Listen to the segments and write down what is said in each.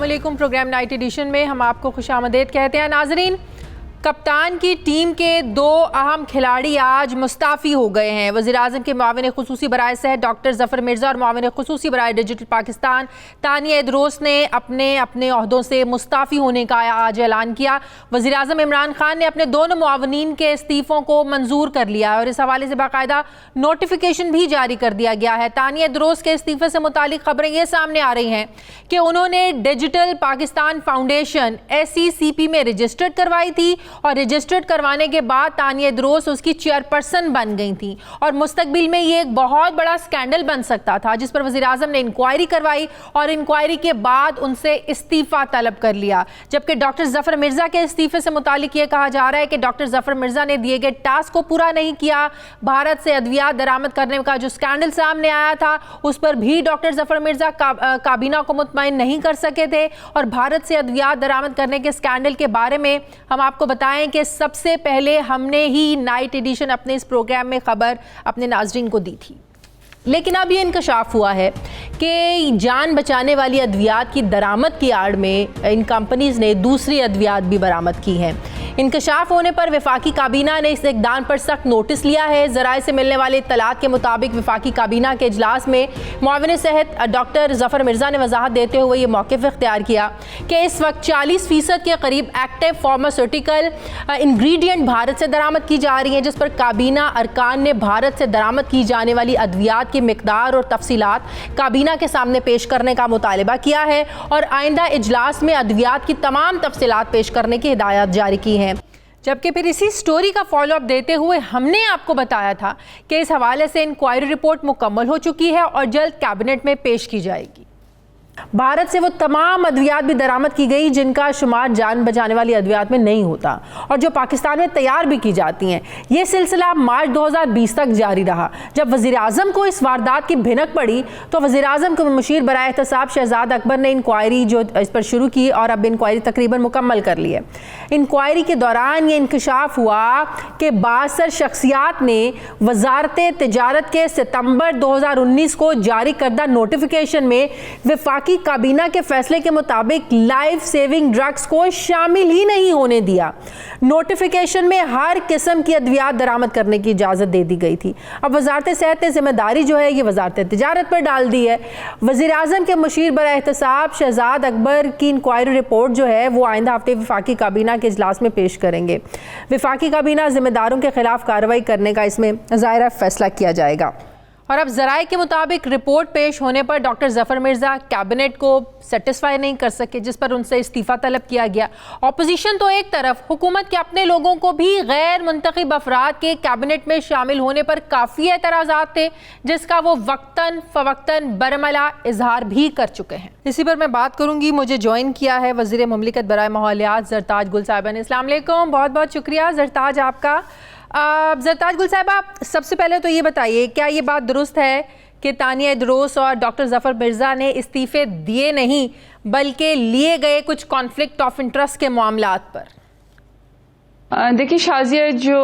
अस्सलामुअलैकुम। Programme night addition में हम आपको खुशामदीद कहते हैं। नाजरीन, कप्तान की टीम के दो अहम खिलाड़ी आज मुस्ताफ़ी हो गए हैं। वज़ीर-ए-आज़म के मुआविन ख़ुसूसी बराए सेहत डॉक्टर ज़फ़र मिर्ज़ा और मुआविन ख़ुसूसी बराए डिजिटल पाकिस्तान तानिया इदरोस ने अपने अपने ओहदों से मुस्ताफ़ी होने का आज ऐलान किया। वज़ीर-ए-आज़म इमरान खान ने अपने दोनों मुआविनीन के इस्तीफ़ों को मंजूर कर लिया और इस हवाले से बाकायदा नोटिफिकेशन भी जारी कर दिया गया है। तानिया इदरोस के इस्तीफ़े से मुतालिक खबरें ये सामने आ रही हैं कि उन्होंने डिजिटल पाकिस्तान फाउंडेशन SECP में रजिस्टर्ड करवाई थी और रजिस्टर्ड करवाने के बाद तानिया इदरोस उसकी चेयरपर्सन बन गई थी और मुस्तकबिल में ये एक बहुत बड़ा स्कैंडल बन सकता था, जिस पर वज़ीर-ए-आज़म ने इंक्वायरी करवाई और इंक्वायरी के बाद उनसे इस्तीफ़ा तलब कर लिया। जबकि डॉक्टर ज़फ़र मिर्ज़ा के इस्तीफ़े से मुतालिक ये कहा जा रहा है कि डॉक्टर ज़फ़र मिर्ज़ा ने दिए गए टास्क को पूरा नहीं किया। भारत से अद्वियात दरामद करने का जो स्कैंडल सामने आया था उस पर भी डॉक्टर ज़फ़र मिर्ज़ा काबीना को मुतमईन नहीं कर सके थे और भारत से अद्वियात दरामद करने के स्कैंडल के बारे में हम आपको बताएं कि सबसे पहले हमने ही नाइट एडिशन अपने इस प्रोग्राम में खबर अपने नाज़रीन को दी थी। लेकिन अब ये इंकशाफ हुआ है कि जान बचाने वाली अद्वियात की दरामद की आड़ में इन कंपनीज़ ने दूसरी अद्वियात भी बरामद की हैं। इंकशाफ होने पर वफाकी काबीना ने इस इक़दाम पर सख्त नोटिस लिया है। ज़राए से मिलने वाले इत्तलात के मुताबिक वफाकी काबीना के इजलास में मुआविन सेहत डॉक्टर ज़फ़र मिर्ज़ा ने वजाहत देते हुए ये मौक़िफ़ इख्तियार किया कि इस वक्त 40% के करीब एक्टिव फार्मास्यूटिकल इंग्रेडिएंट भारत से दरामद की जा रही हैं, जिस पर काबीना अरकान ने भारत से दरामद की जाने वाली अद्वियात की मिकदार और तफसीलात काबीना के सामने पेश करने का मुतालबा किया है और आइंदा इजलास में अद्वियात की तमाम तफसीलात पेश करने की हिदायत जारी की हैं। जबकि फिर इसी स्टोरी का फॉलोअप देते हुए हमने आपको बताया था कि इस हवाले से इंक्वायरी रिपोर्ट मुकम्मल हो चुकी है और जल्द कैबिनेट में पेश की जाएगी। भारत से वो तमाम अद्वियात भी दरामद की गई जिनका शुमार जान बचाने वाली अद्वियात में नहीं होता और जो पाकिस्तान में तैयार भी की जाती हैं। ये सिलसिला मार्च 2020 तक जारी रहा। जब वज़ीर-ए-आज़म को इस वारदात की भिनक पड़ी तो वज़ीर-ए-आज़म के मुशीर बराए एहतसाब शहजाद अकबर ने इंक्वायरी जो इस पर शुरू की और अब इंक्वायरी तकरीबन मुकम्मल कर ली है। इंक्वायरी के दौरान ये इंकशाफ हुआ कि 62 शख्सियात ने वजारत तिजारत के सितंबर 2019 को जारी करदा नोटिफिकेशन में वफाकी काबीना के फैसले के मुताबिक लाइफ सेविंग ड्रग्स को शामिल ही नहीं होने दिया। नोटिफिकेशन में हर किस्म की अद्वियात दरामद करने की इजाज़त दे दी गई थी। अब वजारत सेहत ने जिम्मेदारी जो है ये वजारत तिजारत पर डाल दी है। वज़ीर-ए-आज़म के मुशीर बराए एहतसाब शहजाद अकबर की इंक्वायरी रिपोर्ट जो है वो आइंदा हफ्ते वफाकी काबीना के इजलास में पेश करेंगे। वफाकी काबीना जिम्मेदारों के खिलाफ कार्रवाई करने का इसमें ज़ाहिर फैसला किया जाएगा। और अब ज़राए के मुताबिक रिपोर्ट पेश होने पर डॉक्टर ज़फ़र मिर्ज़ा कैबिनेट को सेटिस्फाई नहीं कर सके, जिस पर उनसे इस्तीफ़ा तलब किया गया। अपोजिशन तो एक तरफ, हुकूमत के अपने लोगों को भी गैर मुंतखब अफराद के कैबिनेट में शामिल होने पर काफ़ी एतराज़ात थे, जिसका वो वक्तन फ़वक्तन बरमला इजहार भी कर चुके हैं। इसी पर मैं बात करूँगी। मुझे ज्वाइन किया है वज़ीर मुमलिकत बराए माहौलियात ज़रताज गुल साहिबा ने। अस्सलाम वालेकुम, बहुत बहुत शुक्रिया ज़रताज आपका। ज़रताज गुल साहिबा, सबसे पहले तो ये बताइए, क्या ये बात दुरुस्त है कि तानिया इदरोस और डॉक्टर ज़फ़र मिर्ज़ा ने इस्तीफ़े दिए नहीं बल्कि लिए गए कुछ कॉन्फ्लिक्ट ऑफ इंटरेस्ट के मामलात पर? देखिए शाजिया, जो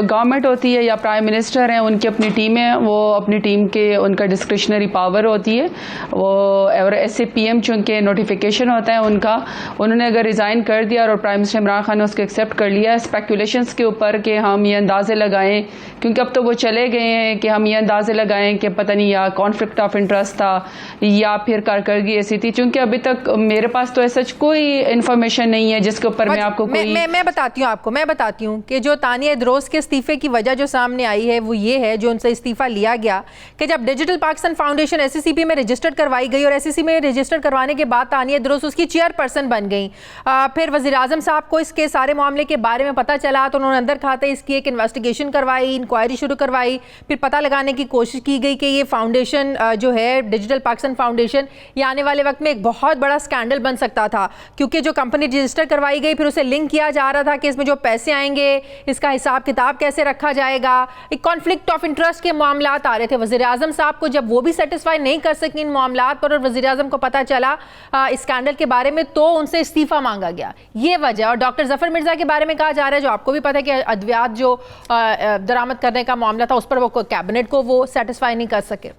गवर्नमेंट होती है या प्राइम मिनिस्टर हैं उनकी अपनी टीम है, वो अपनी टीम के उनका डिस्क्रिशनरी पावर होती है वो, और SAPM चूँकि नोटिफिकेशन होता है उनका, उन्होंने अगर रिज़ाइन कर दिया और प्राइम मिनिस्टर इमरान खान ने उसको एक्सेप्ट कर लिया स्पेकुलेशंस के ऊपर कि हम ये अंदाज़े लगाएं, क्योंकि अब तो वो चले गए हैं कि हम ये अंदाज़े लगाएं कि पता नहीं या कॉन्फ्लिक्ट ऑफ इंटरेस्ट था या फिर कारकर्दगी ऐसी थी। चूँकि अभी तक मेरे पास तो ऐसा कोई इन्फॉर्मेशन नहीं है जिसके ऊपर मैं आपको मैं बताती हूँ कि जो तानिया इदरोस के इस्तीफे की वजह जो सामने आई है वो ये है, जो उनसे इस्तीफा लिया गया कि जब डिजिटल पाकिस्तान फाउंडेशन SECP में रजिस्टर्ड करवाई गई और SECP में रजिस्टर करवाने के बाद तानिया इदरोस उसकी चेयरपर्सन बन गई। फिर वज़ीर-ए-आज़म साहब को इसके सारे मामले के बारे में पता चला तो उन्होंने अंदर खाते इसकी एक इन्वेस्टिगेशन करवाई, इंक्वायरी शुरू करवाई, फिर पता लगाने की कोशिश की गई कि ये फाउंडेशन जो है डिजिटल पाकिस्तान फाउंडेशन, ये आने वाले वक्त में एक बहुत बड़ा स्कैंडल बन सकता था, क्योंकि जो कंपनी रजिस्टर करवाई गई फिर उसे लिंक किया जा रहा था कि इसमें जो पैसे आएंगे इसका हिसाब किताब कैसे रखा जाएगा। एक कॉन्फ्लिक्ट ऑफ इंटरेस्ट के मामलात आ रहे थे। वज़ीर-ए-आज़म साहब को जब वो भी सेटिस्फाई नहीं कर सके इन मामलात पर और वज़ीर-ए-आज़म को पता चला इस स्कैंडल के बारे में, तो उनसे इस्तीफा मांगा गया। ये वजह। और डॉक्टर ज़फ़र मिर्ज़ा के बारे में कहा जा रहा है, जो आपको भी पता है कि अद्वियात जो दरामद करने का मामला था उस पर वो कैबिनेट को वो सेटिस्फाई नहीं कर सके।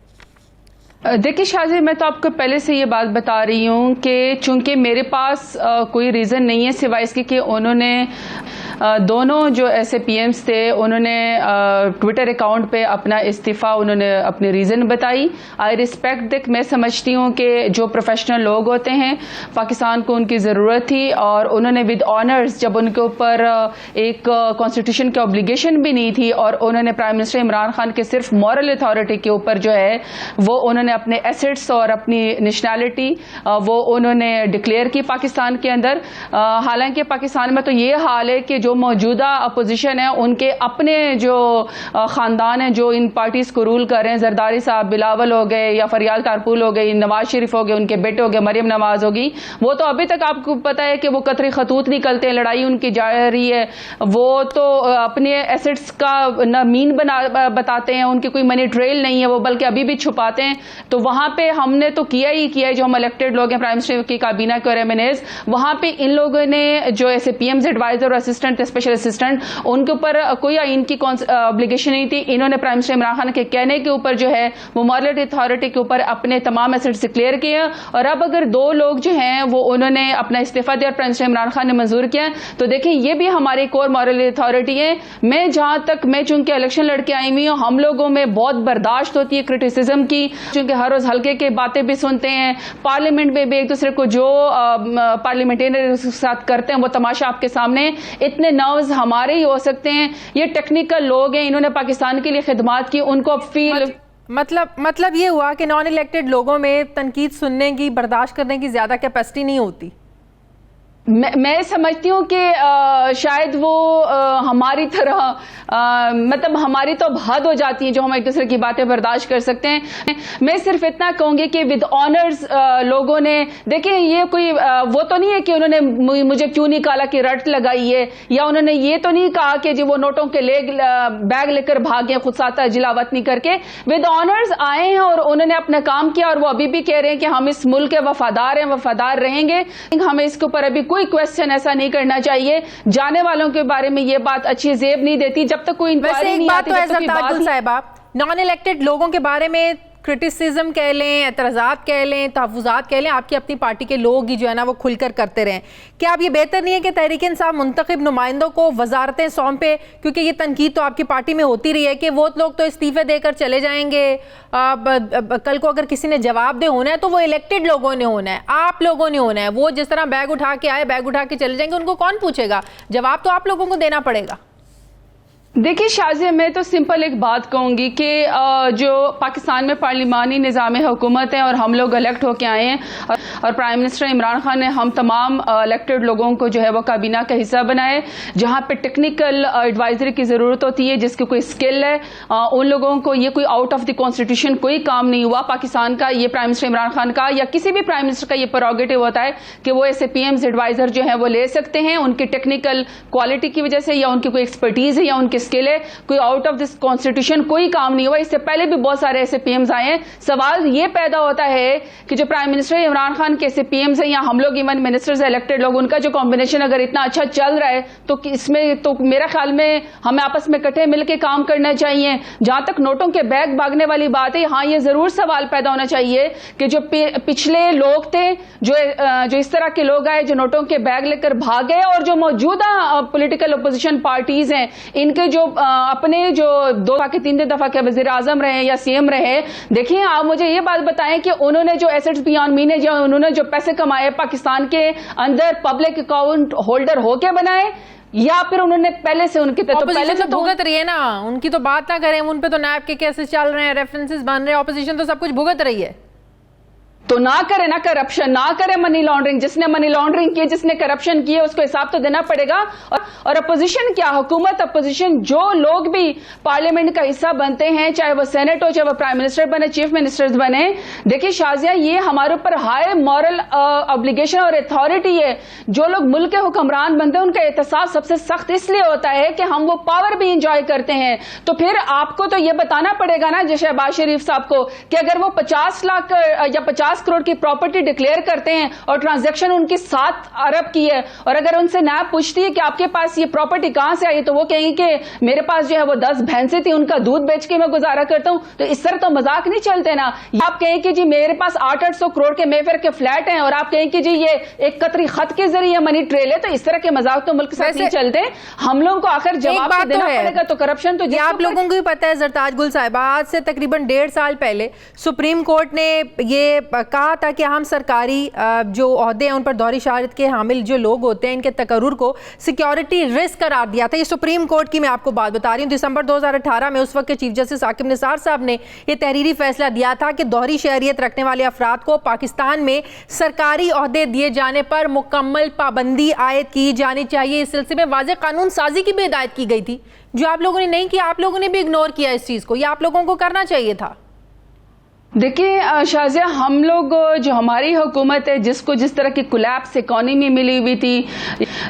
देखिए शाजी, मैं तो आपको पहले से ये बात बता रही हूँ कि चूंकि मेरे पास कोई रीज़न नहीं है सिवाय इसके कि उन्होंने दोनों जो SAPMs थे उन्होंने ट्विटर अकाउंट पे अपना इस्तीफ़ा उन्होंने अपनी रीज़न बताई। आई रिस्पेक्ट दिक। मैं समझती हूँ कि जो प्रोफेशनल लोग होते हैं पाकिस्तान को उनकी ज़रूरत थी और उन्होंने विद ऑनर्स, जब उनके ऊपर एक कॉन्स्टिट्यूशन की ऑब्लिगेशन भी नहीं थी और उन्होंने प्राइम मिनिस्टर इमरान खान के सिर्फ मॉरल अथॉरिटी के ऊपर जो है वो उन्होंने अपने एसेट्स और अपनी नेशनैलिटी वो उन्होंने डिक्लेयर की पाकिस्तान के अंदर। हालांकि पाकिस्तान में तो ये हाल है कि जो मौजूदा अपोजिशन है उनके अपने जो खानदान है जो इन पार्टीज को रूल कर रहे हैं, जरदारी साहब, बिलावल हो गए या फरियाल कारपूल हो गई, नवाज शरीफ हो गए, उनके बेटे हो गए, मरियम नवाज होगी, वो तो अभी तक आपको पता है कि वो कतरे खतूत निकलते हैं, लड़ाई उनकी जा रही है। वो तो अपने एसेट्स का न मीन बताते हैं, उनकी कोई मनी ट्रेल नहीं है, वो बल्कि अभी भी छुपाते हैं। तो वहां पे हमने तो किया ही किया है, जो हम इलेक्टेड लोग हैं प्राइम मिनिस्टर की काबीना के और एमएनएज, वहां पे इन लोगों ने जो SAPMs एडवाइजर और असिस्टेंट, स्पेशल असिस्टेंट, उनके ऊपर कोई आइन की ऑब्लिगेशन नहीं थी। इन्होंने प्राइम मिनिस्टर इमरान खान के कहने के ऊपर जो है वो मॉरल अथॉरिटी के ऊपर अपने तमाम एसेट्स डिक्लेयर किए हैं। और अब अगर दो लोग जो हैं वो उन्होंने अपना इस्तीफा दिया और प्राइम मिनिस्टर इमरान खान ने मंजूर किया, तो देखिए ये भी हमारी कोर मॉरल अथॉरिटी है। मैं चूंकि इलेक्शन लड़के आई हुई हूँ, हम लोगों में बहुत बर्दाश्त होती है क्रिटिसिज्म की, चूंकि हर रोज हल्के के बातें भी सुनते हैं, पार्लियामेंट में भी एक दूसरे को जो पार्लियामेंटेरियन के साथ करते हैं वो तमाशा आपके सामने। इतने नर्व्स हमारे ही हो सकते हैं, ये टेक्निकल लोग हैं, इन्होंने पाकिस्तान के लिए खिदमत की, उनको अब फील मतलब ये हुआ कि नॉन इलेक्टेड लोगों में तनकीद सुनने की, बर्दाश्त करने की ज्यादा कैपेसिटी नहीं होती। मैं समझती हूँ कि शायद वो हमारी तरह मतलब हमारी तो हद हो जाती है जो हम एक दूसरे की बातें बर्दाश्त कर सकते हैं। मैं सिर्फ इतना कहूंगी कि विद ऑनर्स लोगों ने, देखिए ये कोई वो तो नहीं है कि उन्होंने मुझे क्यों निकाला कि रट लगाई है, या उन्होंने ये तो नहीं कहा कि जी वो नोटों के बैग लेकर भागे खुद साता जिलावत नहीं करके। विद ऑनर्स आए हैं और उन्होंने अपना काम किया और वो अभी भी कह रहे हैं कि हम इस मुल्क के वफादार हैं, वफादार रहेंगे। हमें इसके ऊपर अभी कोई क्वेश्चन ऐसा नहीं करना चाहिए। जाने वालों के बारे में ये बात अच्छी जेब नहीं देती जब तक कोई इंक्वायरी नहीं आती। नॉन इलेक्टेड लोगों के बारे में क्रिटिसिज्म कह लें, एतराज़ात कह लें, तहफ़्फ़ुज़ात कह लें, आपकी अपनी पार्टी के लोग ही जो है ना वो खुलकर करते रहें। क्या अब ये बेहतर नहीं है कि तहरीक इंसाफ मुंतखब नुमाइंदों को वजारतें सौंपे, क्योंकि ये तनकीद तो आपकी पार्टी में होती रही है कि वो लोग तो इस्तीफे देकर चले जाएंगे, कल को अगर किसी ने जवाबदेह होना है तो वो इलेक्टेड लोगों ने होना है, आप लोगों ने होना है। वो जिस तरह बैग उठा के आए, बैग उठा के चले जाएंगे, उनको कौन पूछेगा? जवाब तो आप लोगों को देना पड़ेगा। देखिए शाजिया, मैं तो सिंपल एक बात कहूंगी कि जो पाकिस्तान में पार्लिमानी निज़ाम हुकूमत है और हम लोग इलेक्ट होके आए हैं और प्राइम मिनिस्टर इमरान खान ने हम तमाम इलेक्टेड लोगों को जो है वो काबीना का हिस्सा बनाए, जहां पे टेक्निकल एडवाइजरी की ज़रूरत होती है, जिसकी कोई स्किल है, उन लोगों को ये कोई आउट ऑफ द कॉन्स्टिट्यूशन कोई काम नहीं हुआ पाकिस्तान का। ये प्राइम मिनिस्टर इमरान खान का या किसी भी प्राइम मिनिस्टर का ये प्रोरोगेटिव होता है कि वो SAPMs एडवाइजर जो है वो ले सकते हैं, उनकी टेक्निकल क्वालिटी की वजह से या उनकी कोई एक्सपर्टीज है या उनकी स्किल है। कोई आउट ऑफ दिस कॉन्स्टिट्यूशन कोई काम नहीं हुआ। इससे पहले भी बहुत सारे SAPMs आए हैं। सवाल ये पैदा होता है कि जो प्राइम मिनिस्टर इमरान खान के SAPMs हैं या हम लोग इवन मिनिस्टर्स इलेक्टेड लोग, उनका जो कॉम्बिनेशन अगर इतना अच्छा चल रहा है तो इसमें तो मेरा ख्याल में हमें आपस में इकट्ठे मिलकर काम करना चाहिए। जहां तक नोटों के बैग भागने वाली बात है, हाँ ये जरूर सवाल पैदा होना चाहिए कि जो पिछले लोग थे, जो इस तरह के लोग आए जो नोटों के बैग लेकर भागे, और जो मौजूदा पॉलिटिकल अपोजिशन पार्टीज हैं, इनके जो अपने जो 2 दफा के 3 दफा के वजीर आजम रहे या CM रहे, देखिए आप मुझे ये बात बताएं कि उन्होंने जो एसेट्स बियॉन्ड मीन है, जो उन्होंने जो पैसे कमाए पाकिस्तान के अंदर पब्लिक अकाउंट होल्डर होके बनाए, या फिर उन्होंने पहले से उनके तो पहले से भुगत रही है ना, उनकी तो बात ना करें, उन पे तो नैब के केसेस चल रहे हैं, रेफरेंसेस बन रहे हैं, ऑपोजिशन तो सब कुछ भुगत रही है। तो ना करे ना करप्शन, ना करे मनी लॉन्ड्रिंग। जिसने मनी लॉन्ड्रिंग की, जिसने करप्शन किए, उसको हिसाब तो देना पड़ेगा। और अपोजिशन क्या, हुकूमत अपोजिशन जो लोग भी पार्लियामेंट का हिस्सा बनते हैं, चाहे वो सेनेट हो, चाहे वो प्राइम मिनिस्टर बने, चीफ मिनिस्टर्स बने, देखिए शाजिया ये हमारे ऊपर हाई मॉरल ऑब्लिगेशन और अथॉरिटी है। जो लोग मुल्क के हुक्मरान बनते हैं उनका एहतसाब सबसे सख्त इसलिए होता है कि हम वो पावर भी इंजॉय करते हैं। तो फिर आपको तो ये बताना पड़ेगा ना शहबाज शरीफ साहब को कि अगर वो 50 लाख या 50 50 करोड़ की प्रॉपर्टी डिक्लेयर करते हैं और ट्रांजैक्शन उनकी 7 अरब की है, और अगर उनसे नैब पूछती है कि आपके पास ये प्रॉपर्टी कहां से आई, तो वो कहेंगे कि मेरे पास जो है वो 10 भैंसें थी, उनका दूध बेच के मैं गुजारा करता हूं। तो इस तरह तो मजाक नहीं चलते ना। आप कहें कि जी मेरे पास 800 करोड़ के मेफेयर के फ्लैट हैं और आप कहें कि जी ये एक कतरी खत के जरिए मनी ट्रेल है, तो इस तरह के मजाक तो मुल्क से नहीं चलते। हम लोगों को आखिर जवाब तो देना पड़ेगा। तो करप्शन तो आप लोगों को भी पता है जरताज गुल साहिबा, आज से तकरीबन 1.5 साल पहले सुप्रीम कोर्ट ने ये कहा था कि हम सरकारी जो ओहदे हैं उन पर दोहरी शहादत के हामिल जो लोग होते हैं इनके तकर्रुर को सिक्योरिटी रिस्क करार दिया था। ये सुप्रीम कोर्ट की मैं आपको बात बता रही हूँ। दिसंबर 2018 में उस वक्त के चीफ जस्टिस आकिब निसार साहब ने यह तहरीरी फैसला दिया था कि दोहरी शहरियत रखने वाले अफराद को पाकिस्तान में सरकारी ओहदे दिए जाने पर मुकम्मल पाबंदी आयद की जानी चाहिए। इस सिलसिले में वाज़ेह कानून साजी की भी हिदायत की गई थी, जो आप लोगों ने नहीं किया। आप लोगों ने भी इग्नोर किया इस चीज को, ये आप लोगों को करना चाहिए था। देखिए शाजिया, हम लोग जो हमारी हुकूमत है जिसको जिस तरह की कोलैप्स इकोनॉमी मिली हुई थी,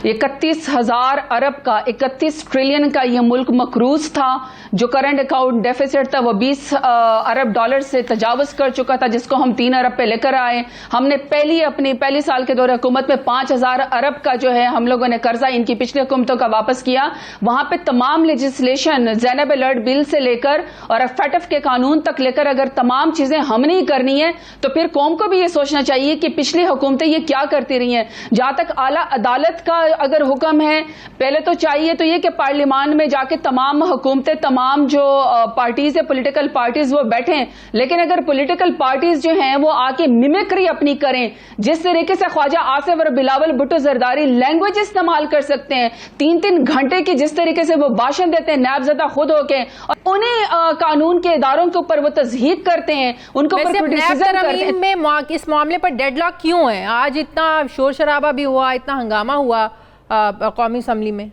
31,000 अरब का 31 ट्रिलियन का ये मुल्क मकरूज था, जो करंट अकाउंट डेफिसिट था वो 20 अरब डॉलर से तजावज़ कर चुका था, जिसको हम 3 अरब पे लेकर आए। हमने अपनी पहली साल के दौरे हुकूमत में 5,000 अरब का जो है हम लोगों ने कर्जा इनकी पिछली हुकूमतों का वापस किया। वहां पे तमाम लेजिस्लेशन ज़ैनब अलर्ट बिल से लेकर और FATF के कानून तक लेकर अगर तमाम चीजें हमने ही करनी है तो फिर कौम को भी ये सोचना चाहिए कि पिछली हुकूमतें ये क्या करती रही हैं। जहां तक आला अदालत का अगर हुक्म है, पहले तो चाहिए तो ये कि पार्लियामान में जाके तमाम हुकूमतें, तमाम जो पार्टीज है, पॉलिटिकल पार्टीज, वो बैठें। लेकिन अगर पॉलिटिकल पार्टीज जो हैं वो आके मिमिक्री अपनी करें, जिस तरीके से ख्वाजा आसिफ और बिलावल भुट्टो जरदारी लैंग्वेज इस्तेमाल कर सकते हैं, 3-3 घंटे की जिस तरीके से वो भाषण देते हैं नैबज़दा खुद होके, और उन्हीं कानून के इदारों के ऊपर वो तज़हीक करते हैं, उनको पर क्रिटिसिज्म करते हैं। में इस मामले पर डेडलॉक क्यों है? आज इतना शोर शराबा भी हुआ, इतना हंगामा हुआ कौमी असम्बली में।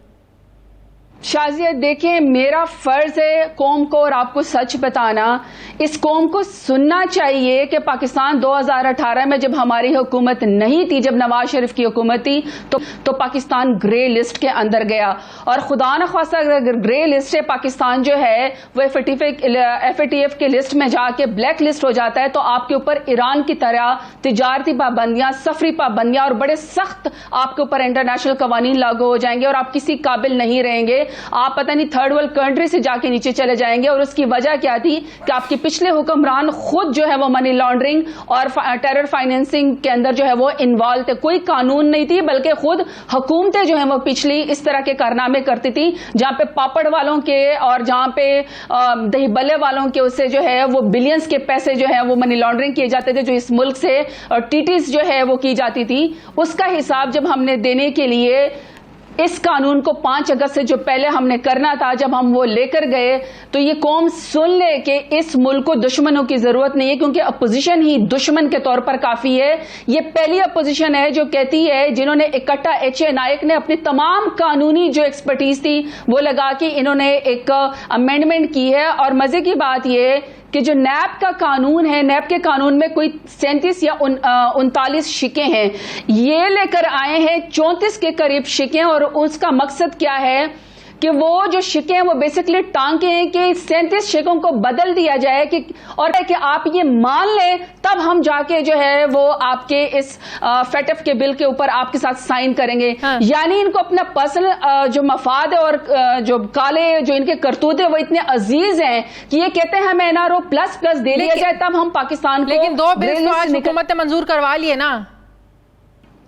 शाजिया देखें, मेरा फर्ज है कौम को और आपको सच बताना। इस कौम को सुनना चाहिए कि पाकिस्तान 2018 में जब हमारी हुकूमत नहीं थी, जब नवाज शरीफ की हुकूमत थी, तो पाकिस्तान ग्रे लिस्ट के अंदर गया। और खुदा न खास्ता अगर ग्रे लिस्ट से पाकिस्तान जो है वो FATF के लिस्ट में जाके ब्लैक लिस्ट हो जाता है, तो आपके ऊपर ईरान की तरह तिजारती पाबंदियां, सफरी पाबंदियां और बड़े सख्त आपके ऊपर इंटरनेशनल कवानीन लागू हो जाएंगे और आप किसी काबिल नहीं रहेंगे। आप पता नहीं थर्ड वर्ल्ड कंट्री से जाके नीचे चले जाएंगे। और उसकी वजह क्या थी कि आपके पिछले हुक्मरान खुद जो है वो मनी लॉन्ड्रिंग और टेरर फाइनेंसिंग के अंदर जो है वो इन्वॉल्व थे। कोई कानून नहीं थी, बल्कि खुद हुकूमतें जो है वो पिछली इस तरह के कारनामे करती थी, जहां पे पापड़ वालों के और जहां पे दही बल्ले वालों के उससे जो है वो बिलियंस के पैसे जो है वो मनी लॉन्ड्रिंग किए जाते थे, जो इस मुल्क से और टीटीज जो है वो की जाती थी। उसका हिसाब जब हमने देने के लिए इस कानून को 5 अगस्त से जो पहले हमने करना था, जब हम वो लेकर गए, तो ये कौम सुन ले कि इस मुल्क को दुश्मनों की जरूरत नहीं है, क्योंकि अपोजिशन ही दुश्मन के तौर पर काफी है। ये पहली अपोजिशन है जो कहती है, जिन्होंने इकट्ठा H.A. नायक ने अपनी तमाम कानूनी जो एक्सपर्टीज थी वो लगा के इन्होंने एक अमेंडमेंट की है। और मजे की बात ये कि जो नैब का कानून है, नैब के कानून में कोई 37 या 39 शिकें हैं, ये लेकर आए हैं 34 के करीब शिकें। और उसका मकसद क्या है कि वो जो शिकें हैं वो बेसिकली टांके हैं कि 37 शिकों को बदल दिया जाए कि आप ये मान लें, तब हम जाके जो है वो आपके इस FATF के बिल के ऊपर आपके साथ साइन करेंगे। हाँ। यानी इनको अपना पर्सनल जो मफाद है और जो काले जो इनके करतूत है वो इतने अजीज हैं कि ये कहते हैं हमें NRO प्लस दे लिया जाए, तब हम पाकिस्तान को। लेकिन 2 बिल हुकूमत ने मंजूर करवा लिए ना।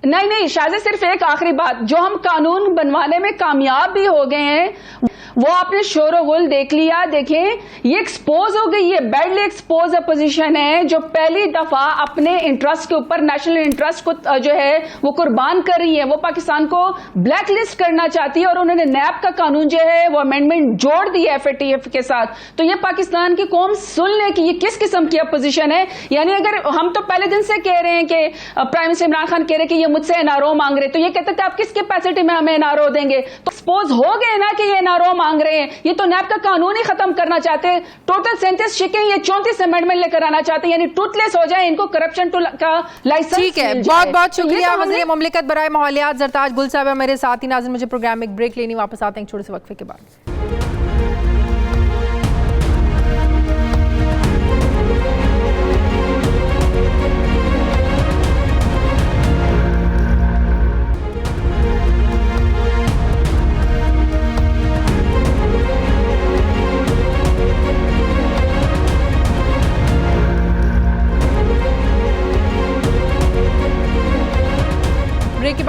नहीं शायद सिर्फ एक आखिरी बात, जो हम कानून बनवाने में कामयाब भी हो गए हैं, वो आपने शोर गुल देख लिया। देखें, ये एक्सपोज हो गई, ये बैडली एक्सपोज अपोजिशन है जो पहली दफा अपने इंटरेस्ट के ऊपर, नेशनल इंटरेस्ट को जो है वो कुर्बान कर रही है। वो पाकिस्तान को ब्लैक लिस्ट करना चाहती है और उन्होंने नैब का कानून जो है वो अमेंडमेंट जोड़ दी है FATF के साथ। तो ये पाकिस्तान की कौम सुन ले कि ये किस किस्म की अपोजिशन है। यानी अगर हम तो पहले दिन से कह रहे हैं कि प्राइम मिनिस्टर इमरान खान कह रहे हैं कि ये मुझसे NRO मांग रहे, तो ये कहते थे आप किस कैपेसिटी में हमें NRO देंगे, तो एक्सपोज हो गए ना कि ये NRO मांग रहे हैं। ये तो नैब का कानून ही खत्म करना चाहते हैं। टोटल 37 शिकें ये 34 अमेंडमेंट लेकर आना चाहते हैं, यानी टूथलेस हो जाए, इनको करप्शन का लाइसेंस। ठीक है, बहुत बहुत शुक्रिया वज़ीर मुमलिकत बराए माहौलियात जरताज गुल साहब मेरे साथ ही। नाज़रीन, मुझे प्रोग्राम में एक ब्रेक लेनी, वापस आते हैं छोटे से वक्फे के बाद।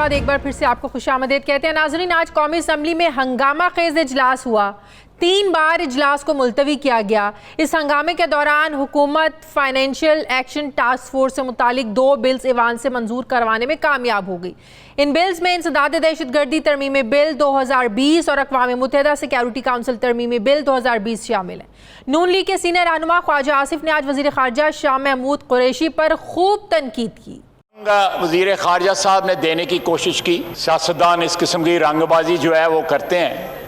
बाद एक बार फिर से आपको खुशामदीद कहते हैं। नाज़रीन, आज कौमी असम्बली में हंगामा खेज इजलास हुआ। 3 बार इजलास को मुलतवी किया गया। इस हंगामे के दौरान हुकूमत फाइनेंशियल एक्शन टास्क फोर्स से मुतालिक 2 बिल्स ईवान से मंजूर करवाने में कामयाब हो गई। इन बिल्स में इंसदाद दहशतगर्दी तरमीमी बिल 2020 और अक़वाम मुत्तहिदा सिक्योरिटी काउंसिल तरमीमी बिल 2020 शामिल है। नून लीग के सीनियर रहनुमा ख्वाजा आसिफ ने आज वज़ीर ख़ारजा शाह महमूद कुरैशी पर खूब तनकीद की। वज़ीर ख़ारजा साहब ने देने की कोशिश की। सियासतदान इस किस्म की रंगबाजी जो है वो करते हैं।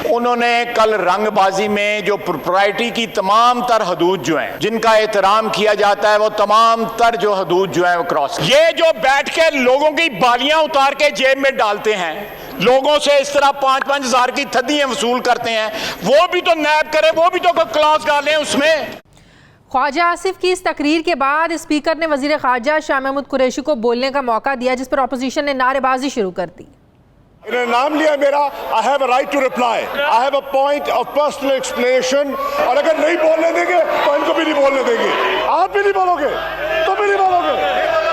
उन्होंने कल रंगबाजी में जो प्रोप्राइटी की तमाम तर हदूद जो हैं, जिनका एहतराम किया जाता है, वो तमाम तर जो हदूद जो है वो क्रॉस। ये जो बैठ के लोगों की बालियां उतार के जेब में डालते हैं, लोगों से इस तरह 5-5 हज़ार की थदियां वसूल करते हैं, वो भी तो नैब करे, वो भी तो क्लास डालें उसमें। ख्वाजा आसिफ की इस तकरीर के बाद स्पीकर ने वज़ीर ख़ारजा शाह महमूद कुरैशी को बोलने का मौका दिया, जिस पर अपोजिशन ने नारेबाजी शुरू कर दी। इन्होंने नाम लिया मेरा, I have a right to reply, I have a point of personal explanation, और अगर नहीं बोलने देंगे तो इनको भी नहीं बोलने देंगे। आप भी नहीं बोलोगे तो भी नहीं बोलोगे,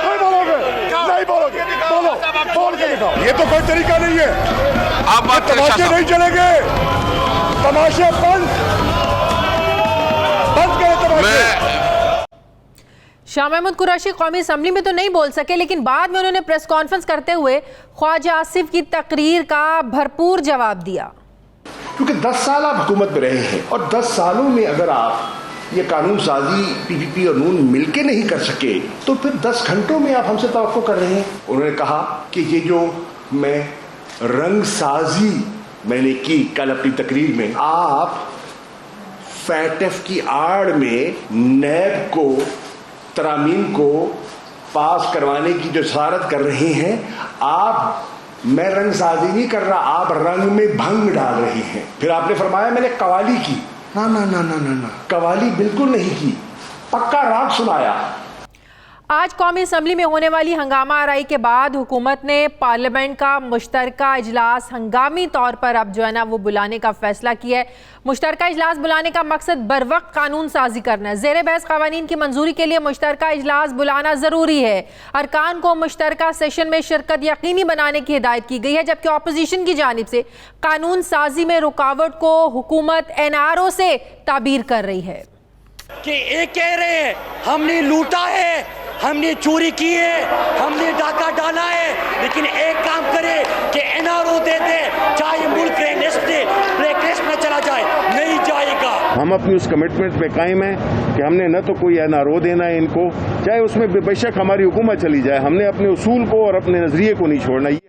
नहीं बोलोगे, नहीं बोलोगे, बोलो, बोल के दिखाओ। ये तो कोई तरीका नहीं है। आप तमाशे नहीं चलेंगे, तमाशे बंद करें तमाशे। शाह महमूद कुरैशी कौमी असम्बली में तो नहीं बोल सके, लेकिन बाद में उन्होंने प्रेस कॉन्फ्रेंस करते हुए ख्वाजा आसिफ की तकरीर का भरपूर जवाब दिया। क्योंकि 10 साल आप हुकूमत में रहे हैं, और 10 सालों में अगर आप ये कानून साजी पीपीपी और नून मिलके नहीं कर सके, तो फिर 10 घंटों में आप हमसे तवक्को कर रहे हैं। उन्होंने कहा कि ये जो मैं रंग साजी मैंने की कल अपनी तकरीर में, आप फैटफ की आड़ में नैब को तरामीम को पास करवाने की जो सरारत कर रहे हैं, मैं रंग साजी नहीं कर रहा, आप रंग में भंग डाल रहे हैं। फिर आपने फरमाया मैंने कवाली की। ना ना ना ना ना ना, कवाली बिल्कुल नहीं की, पक्का राग सुनाया। आज कौमी असम्बली में होने वाली हंगामा आराई के बाद हुकूमत ने पार्लियामेंट का मुश्तरका इजलास हंगामी तौर पर अब जो है ना वो बुलाने का फैसला किया है। मुश्तरका इजलास बुलाने का मकसद बर वक्त कानून साजी करना है। ज़ेर बहस क़वानीन की मंजूरी के लिए मुश्तरका इजलास बुलाना ज़रूरी है। अरकान को मुश्तरका सेशन में शिरकत यकीनी बनाने की हिदायत की गई है, जबकि अपोजिशन की जानिब से कानून साजी में रुकावट को हुकूमत NRO से ताबीर कर रही है कि एक कह रहे हैं हमने लूटा है, हमने चोरी की है, हमने डाका डाला है, लेकिन एक काम करे कि NRO दे दे, चाहे मुल्क ब्लैक लिस्ट में चला जाए, नहीं जाएगा। हम अपनी उस कमिटमेंट पे कायम हैं कि हमने न तो कोई NRO देना है इनको, चाहे उसमें बेशक हमारी हुकूमत चली जाए, हमने अपने उसूल को और अपने नजरिए को नहीं छोड़ना। ये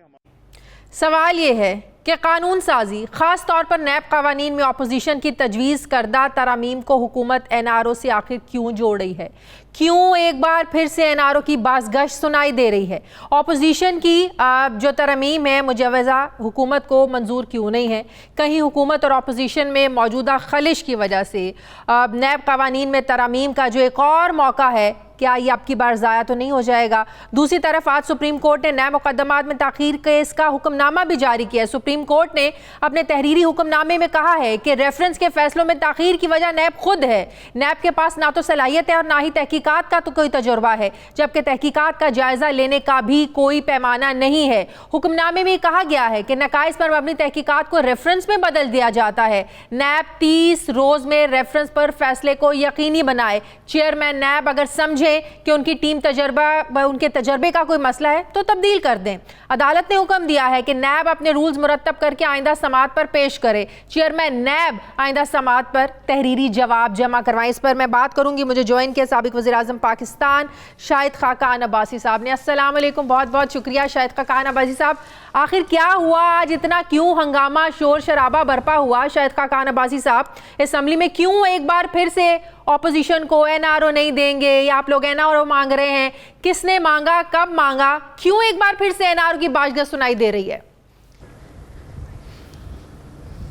सवाल ये है कि कानून साजी खास तौर पर नैब कवानीन में अपोजिशन की तजवीज़ करदा तरामीम को हुकूमत NRO से आखिर क्यों जोड़ रही है? क्यों एक बार फिर से NRO की बाज़गश्त सुनाई दे रही है? अपोजिशन की जो तरमीम है मुजवज़ा हुकूमत को मंजूर क्यों नहीं है? कहीं हुकूमत और अपोजिशन में मौजूदा खलिश की वजह से नैब कवानीन में तरामीम का जो एक और मौका है, क्या ये आपकी बार ज़ाया तो नहीं हो जाएगा? दूसरी तरफ आज सुप्रीम कोर्ट ने नए मुकदमात में ताख़ीर केस का हुक्मनामा भी जारी किया है। सुप्रीम कोर्ट ने अपने तहरीरी हुक्मनामे में कहा है कि रेफरेंस के फैसलों में ताख़ीर की वजह नैब खुद है। नैब के पास ना तो सलाहियत है और ना ही तहकीकात का तो कोई तजुर्बा है, जबकि तहकीकात का जायज़ा लेने का भी कोई पैमाना नहीं है। हुक्मनामे में कहा गया है कि नकाइस पर मबनी तहकीकात को रेफरेंस में बदल दिया जाता है। नैब 30 रोज़ में रेफरेंस पर फैसले को यकीनी बनाए। चेयरमैन नैब अगर समझे कि उनकी टीम उनके तजर्बे का कोई मसला है तो तब्दील कर दें। अदालत ने हुक्म दिया है कि नैब अपने रूल्स मुरतब करके आइंदा समाअत पर पेश करे। चेयरमैन नैब आइंदा समाअत पर तहरीरी जवाब जमा करवाएं। इस पर मैं बात करूंगी। मुझे ज्वाइन किया साबिक वज़ीर आज़म पाकिस्तान शाहिद खाकान अब्बासी साहब ने। अस्सलाम वालेकुम, बहुत बहुत शुक्रिया शाहिद खाकान अब्बासी साहब। आखिर क्या हुआ आज, इतना क्यों हंगामा शोर शराबा बरपा हुआ? शाहिद खाकान अब्बासी साहब, असेंबली में क्यों एक बार फिर से ऑपोजिशन को NRO नहीं देंगे या आप लोग NRO मांग रहे हैं? किसने मांगा, कब मांगा, क्यों एक बार फिर से NRO की बाज़गश्त सुनाई दे रही है?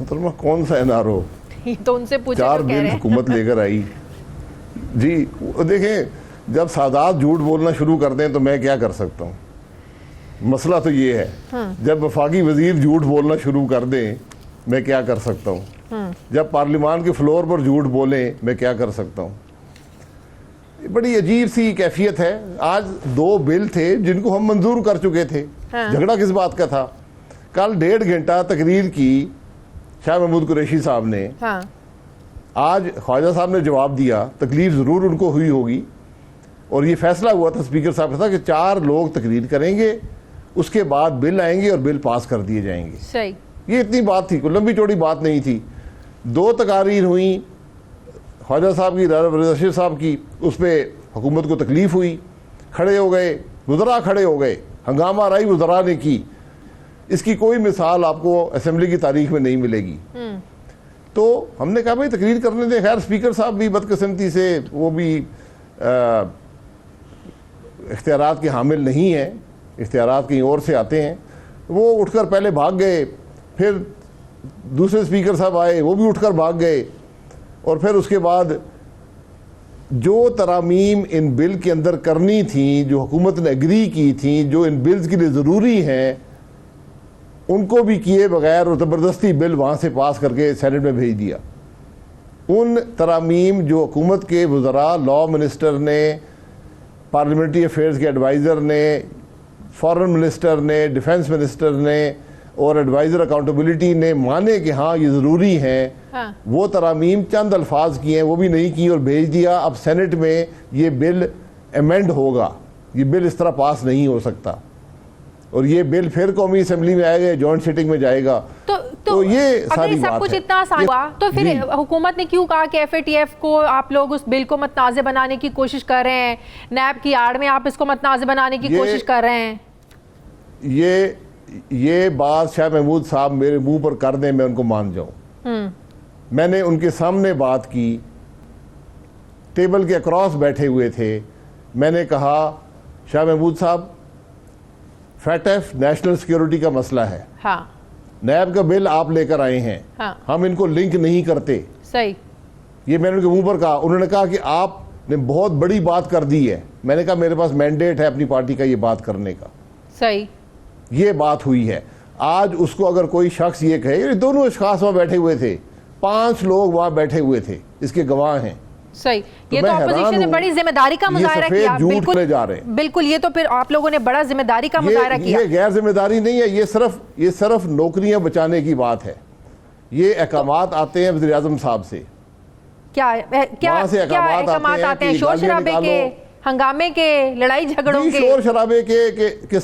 मतलब कौन सा NRO? तो उनसे पूछे 4 बिल हुकूमत लेकर आई जी। देखें, जब सादात झूठ बोलना शुरू कर दें तो मैं क्या कर सकता हूँ? मसला तो ये है, जब वफाकी वजीर झूठ बोलना शुरू कर दें मैं क्या कर सकता हूँ? जब पार्लियामान के फ्लोर पर झूठ बोलें मैं क्या कर सकता हूँ? बड़ी अजीब सी कैफियत है। आज 2 बिल थे जिनको हम मंजूर कर चुके थे। हाँ। झगड़ा किस बात का था? कल 1.5 घंटा तकरीर की शाह महमूद कुरैशी साहब ने। हाँ। आज ख्वाजा साहब ने जवाब दिया, तकलीफ ज़रूर उनको हुई होगी, और ये फैसला हुआ था स्पीकर साहब का था कि 4 लोग तकरीर करेंगे, उसके बाद बिल आएंगे और बिल पास कर दिए जाएंगे। सही। ये इतनी बात थी, कोई लंबी चौड़ी बात नहीं थी। 2 तकारीर हुई, ख्वाजा साहब की, रशीद साहब की, उस पर हुकूमत को तकलीफ हुई, खड़े हो गए, वज़रा खड़े हो गए, हंगामा राई वज़रा ने की। इसकी कोई मिसाल आपको असेंबली की तारीख में नहीं मिलेगी। तो हमने कहा भाई तकरीर करने दें। खैर स्पीकर साहब भी बदकिस्मती से वो भी इख्तियारात के हामिल नहीं हैं, इख्तियारात कहीं और से आते हैं। वो उठकर पहले भाग गए, फिर दूसरे स्पीकर साहब आए, वो भी उठकर भाग गए, और फिर उसके बाद जो तरामीम इन बिल के अंदर करनी थी, जो हुकूमत ने एग्री की थी, जो इन बिल्स के लिए ज़रूरी हैं, उनको भी किए बगैर और ज़बरदस्ती बिल वहाँ से पास करके सेनेट में भेज दिया। उन तरामीम जो हुकूमत के वज़रा, लॉ मिनिस्टर ने, पार्लियामेंट्री अफेयर्स के एडवाइज़र ने, फॉरेन मिनिस्टर ने, डिफेंस मिनिस्टर ने और एडवाइज़र अकाउंटेबिलिटी ने माने कि हाँ ये ज़रूरी हैं। हाँ। वो तरामीम चंद अल्फाज किए हैं, वो भी नहीं की और भेज दिया। अब सेनेट में ये बिल अमेंड होगा, ये बिल इस तरह पास नहीं हो सकता, और ये बिल फिर कौमी असेंबली में आएगा, जॉइंट सिटिंग में जाएगा। तो ये अगर ये सब कुछ इतना आसान हुआ तो फिर हुकूमत ने क्यों कहा कि FATF को आप लोग उस बिल को मतनाज़े बनाने की कोशिश कर रहे हैं, नैब की आड़ में आप इसको मतनाज़े बनाने की कोशिश कर रहे हैं? ये बात शाह महमूद साहब मेरे मुंह पर कर दें, मैं उनको मान जाऊं। मैंने उनके सामने बात की, टेबल के अक्रॉस बैठे हुए थे। मैंने कहा शाह महमूद साहब, FATF नेशनल सिक्योरिटी का मसला है। हाँ। नैब का बिल आप लेकर आए हैं। हाँ। हम इनको लिंक नहीं करते। सही। ये मैंने उनके मुंह पर कहा। उन्होंने कहा कि आपने बहुत बड़ी बात कर दी है। मैंने कहा मेरे पास मैंडेट है अपनी पार्टी का ये बात करने का। सही। ये बात हुई है। आज उसको अगर कोई शख्स ये कहे, ये दोनों अशखास वहां बैठे हुए थे, 5 लोग वहां बैठे हुए थे, इसके गवाह हैं। सही। ये तो ऑपोजिशन ने बड़ी जिम्मेदारी का मुजाहरा किया। बिल्कुल जा रहे हैं। बिल्कुल, ये तो फिर आप लोगों ने बड़ा जिम्मेदारी का मुजाहरा किया। ये गैर जिम्मेदारी नहीं है, ये सिर्फ नौकरियां बचाने की बात है। ये अहकामात आते हैं वज़ीर आज़म साहब से। क्या अहकामात आते हैं? शोर शराबे के, हंगामे के, लड़ाई झगड़ों के? शोर शराबे के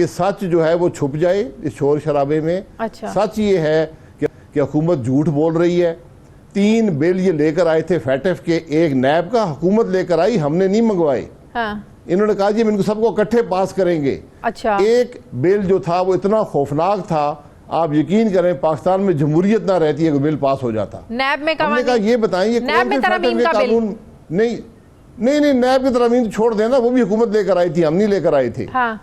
सच जो है वो छुप जाए इस शोर शराबे में। अच्छा। सच ये है कि हुकूमत झूठ बोल रही है। 3 बिल ये लेकर आए थे FATF के, एक नैब का हुकूमत लेकर आई, हमने नहीं मंगवाए। हाँ। इन्होंने कहा जी हम इनको सबको इकट्ठे पास करेंगे। अच्छा। एक बिल जो था वो इतना खौफनाक था, आप यकीन करें पाकिस्तान में जमहूरियत ना रहती है, बिल पास हो जाता। नैब में हमने कहा ये बताएं ये कौन से FATF के कानून? नहीं नैब की तरमीम छोड़ देना, वो भी हुकूमत लेकर आई थी, हम नहीं लेकर आए थे। हाँ।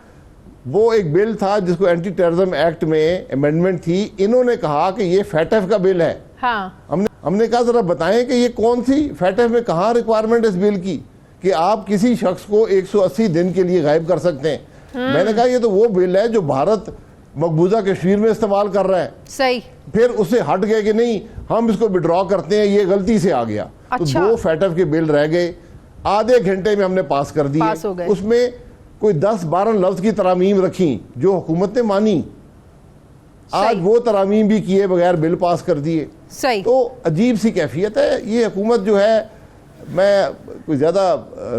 वो एक बिल था जिसको एंटी टेररिज्म एक्ट में अमेंडमेंट थी। इन्होंने कहा कि ये FATF का बिल है। हाँ। हमने कहा जरा बताएं कि ये कौन सी FATF में कहाँ रिक्वायरमेंट है इस बिल की कि आप किसी शख्स को 180 दिन के लिए गायब कर सकते हैं। मैंने कहा ये तो वो बिल है जो भारत मकबूजा कश्मीर में इस्तेमाल कर रहा है। सही। फिर उससे हट गए कि नहीं हम इसको विड्रॉ करते हैं, ये गलती से आ गया। अच्छा। तो 2 FATF के बिल रह गए, आधे घंटे में हमने पास कर दिए। उसमें कोई 10-12 लफ्ज की तरामीम रखी जो हुकूमत ने मानी। आज वो तरामीम भी किए बगैर बिल पास कर दिए। सही। तो अजीब सी कैफियत है। ये हुकूमत जो है, मैं कोई ज्यादा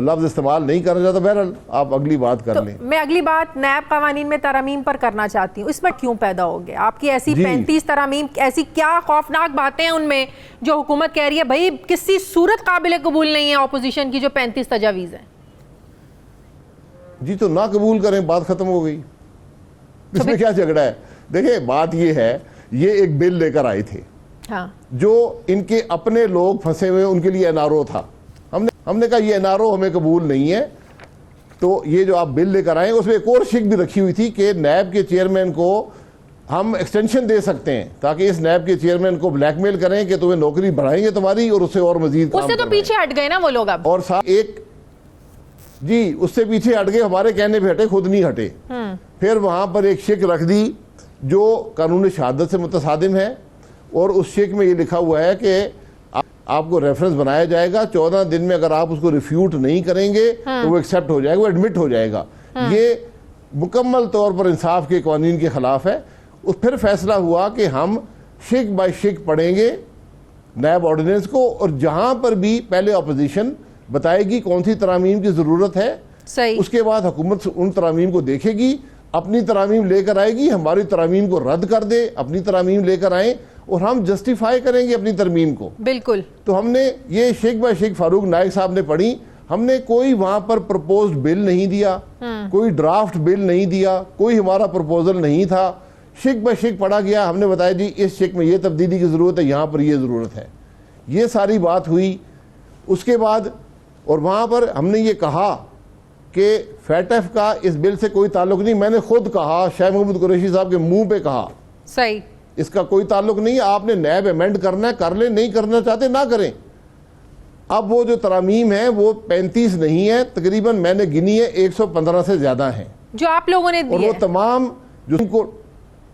लफ्ज इस्तेमाल नहीं करना चाहता, बहरहाल आप अगली बात कर लें। मैं अगली बात नैब कवानीन में तरामीम पर करना चाहती हूँ। इसमें क्यों पैदा हो गया आपकी ऐसी 35 तरामीम? ऐसी क्या खौफनाक बातें हैं उनमें जो हुकूमत कह रही है भाई किसी सूरत काबिल कबूल नहीं है ऑपोजिशन की जो 35 तजावीज़ हैं? जी तो ना कबूल करें, बात खत्म हो गई। इसमें क्या झगड़ा है? देखिए बात ये है, ये एक बिल लेकर आए थे। हाँ। जो इनके अपने लोग फंसे हुए, उनके लिए NRO था। हमने कहा ये NRO हमें कबूल नहीं है, तो ये जो आप बिल लेकर आए उसमें एक और शिक भी रखी हुई थी कि नैब के चेयरमैन को हम एक्सटेंशन दे सकते हैं ताकि इस नैब के चेयरमैन को ब्लैकमेल करें कि तुम्हें नौकरी बढ़ाएंगे तुम्हारी और उससे और मजीद काम उससे तो पीछे हट गए ना वो लोग अब। और उससे पीछे हट गए, हमारे कहने पे हटे, खुद नहीं हटे। फिर वहां पर एक शिक रख दी जो कानून शहादत से मुतसादिम है, और उस शिक में ये लिखा हुआ है कि आपको रेफरेंस बनाया जाएगा, 14 दिन में अगर आप उसको रिफ्यूट नहीं करेंगे तो वो एक्सेप्ट हो जाएगा, वो एडमिट हो जाएगा। ये मुकम्मल तौर पर इंसाफ के कानून के खिलाफ है। फिर फैसला हुआ कि हम शिक बाय शिक पढ़ेंगे नैब ऑर्डिनेंस को, और जहां पर भी पहले अपोजिशन बताएगी कौन सी तरामीम की जरूरत है, सही, उसके बाद हुकूमत उन तरामीम को देखेगी, अपनी तरामीम लेकर आएगी, हमारी तरामीम को रद्द कर दे, अपनी तरामीम लेकर आए और हम जस्टिफाई करेंगे अपनी तरमीम को। बिल्कुल। तो हमने ये शेख बाय शेख फारूक नाइक साहब ने पढ़ी, हमने कोई वहां पर प्रपोज्ड बिल नहीं दिया, कोई ड्राफ्ट बिल नहीं दिया, कोई हमारा प्रपोजल नहीं था, शेख बाय शेख पढ़ा गया। हमने बताया जी इस शेख में ये तब्दीली की जरूरत है, यहाँ पर ये जरूरत है, ये सारी बात हुई। उसके बाद और वहां पर हमने ये कहा कि फैटफ का इस बिल से कोई ताल्लुक नहीं। मैंने खुद कहा, शाह महमूद कुरैशी साहब के मुंह पे कहा, सही, इसका कोई ताल्लुक नहीं, आपने नैब अमेंड करना है कर ले, नहीं करना चाहते ना करें। अब वो जो तरामीम है वो 35 नहीं है, तकरीबन मैंने गिनी है 115 से ज्यादा है जो आप लोगों ने और दी वो है, तमाम जो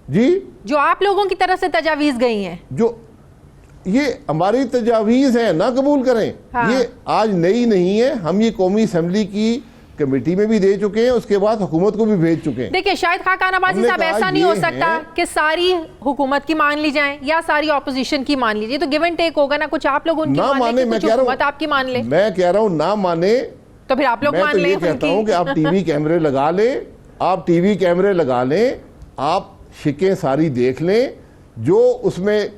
जी जो आप लोगों की तरफ से तजावीज गई हैं, जो ये हमारी तजावीज है ना कबूल करें। हाँ। ये आज नई नहीं है, हम ये कौमी असम्बली की कमेटी में भी दे चुके हैं, उसके बाद हुकूमत को भी भेज चुके हैं। देखिए शाहिद खाकान अब्बासी हमने साहब, कहा ऐसा नहीं हो ये सकता है कि सारी हुकूमत की मान ली जाए या सारी ऑपोजिशन की मान लीजिए, तो गिव एंड टेक होगा ना, कुछ आप लोग उनकी ना मान माने, लें, मैं कुछ कह रहा हुकूमत आपकी मान ले, हूँ, मैं कह रहा हूँ ना माने तो फिर आप लोग मैं मान तो ये लें कहता हूँ उनकी। कि आप टीवी कैमरे लगा लें, आप टीवी कैमरे लगा लें, आप शिकें सारी देख लें, जो उसमें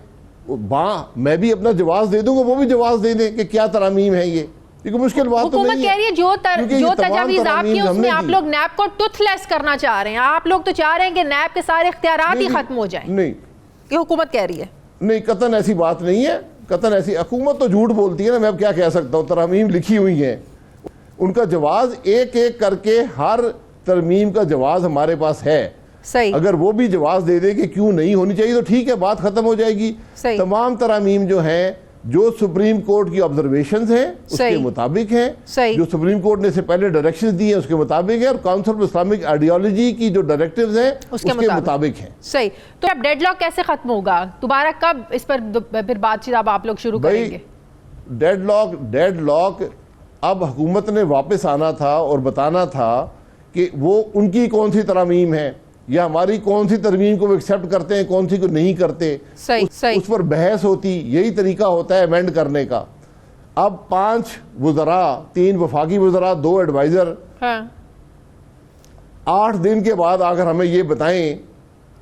मैं भी अपना जवाब दे दूंगा, वो भी जवाब दे दें कि क्या तरामीम है ये, क्योंकि मुश्किल बात तो हुकूमत नहीं कह रही है क्योंकि जो ये तमाम तजावीज आपकी तरामीम है उसमें हमने आप दी। लोग नैब को टूथलेस करना चाह रहे हैं, आप लोग तो चाह रहे हैं कि नैब के सारे इख्तियारात ही नहीं, खत्म हो जाएं, नहीं ये हुकूमत कह रही है। नहीं, कतन ऐसी बात नहीं है, कतन ऐसी, हुकूमत तो झूठ बोलती है ना, मैं अब क्या कह सकता हूँ, तरामीम लिखी हुई है, उनका जवाब एक एक करके हर तरमीम का जवाब हमारे पास है। सही, अगर वो भी जवाब दे दे कि क्यों नहीं होनी चाहिए तो ठीक है, बात खत्म हो जाएगी। सही। तमाम तरामीम जो हैं, जो सुप्रीम कोर्ट की ऑब्जर्वेशंस हैं उसके सही। मुताबिक हैं, सही। जो सुप्रीम कोर्ट ने से पहले डायरेक्शंस दी हैं उसके मुताबिक है, और काउंसिल ऑफ इस्लामिक आइडियोलॉजी की जो डायरेक्टिव्स हैं उसके मुताबिक हैं। सही। तो अब डेडलॉक कैसे खत्म होगा, दोबारा कब इस पर फिर बातचीत अब आप लोग शुरू करेंगे? डेडलॉक अब हुकूमत ने वापस आना था और बताना था कि वो उनकी कौन सी तरामीम है या हमारी कौन सी तरमीम को वो एक्सेप्ट करते हैं, कौन सी को नहीं करते। सही, सही। उस पर बहस होती, यही तरीका होता है अमेंड करने का। अब 5 वज़रा, 3 वफाकी वज़रा, 2 एडवाइज़र, हाँ। 8 दिन के बाद आकर हमें ये बताएं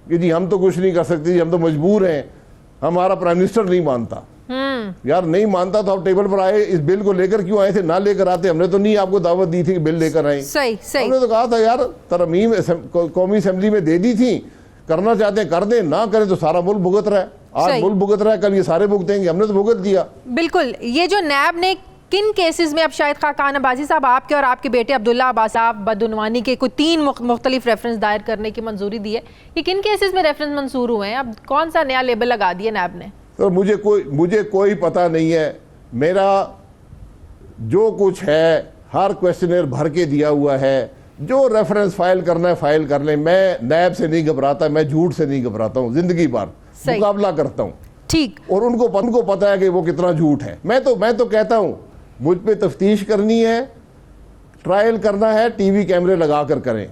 कि जी हम तो कुछ नहीं कर सकते, जी हम तो मजबूर हैं, हमारा प्राइम मिनिस्टर नहीं मानता। यार नहीं मानता तो आप टेबल पर आए, इस बिल को लेकर क्यों आए थे, ना लेकर आते, हमने तो नहीं आपको दावत दी थी कि बिल लेकर आए। सही, सही। हमने तो कहा था यार तरमीम कौमी असेंबली में दे दी थी, करना चाहते हैं कर दें, ना करें तो सारा मुल्क भुगत रहा है। आज मुल्क भुगत रहा है, कल ये सारे भुगतेंगे, हमने तो भुगत दिया। बिल्कुल। ये जो नैब ने किन केसेस में, अब शाहिद खाकान अब्बासी साहब आपके और आपके बेटे अब्दुल्ला अब्बास साहब बदउनवानी के कोई 3 मुख्तलिफ रेफरेंस दायर करने की मंजूरी दी है, ये किन केसेस में रेफरेंस मंजूर हुए हैं? अब कौन सा नया लेबल लगा दिया नैब ने? तो मुझे कोई पता नहीं है, मेरा जो कुछ है हर क्वेश्चनर भर के दिया हुआ है, जो रेफरेंस फाइल करना है फाइल कर लें। मैं नैब से नहीं घबराता, मैं झूठ से नहीं घबराता हूँ, जिंदगी भर मुकाबला करता हूँ। ठीक। और उनको पता है कि वो कितना झूठ है। मैं तो कहता हूँ मुझ पे तफ्तीश करनी है, ट्रायल करना है, टीवी कैमरे लगा कर करें।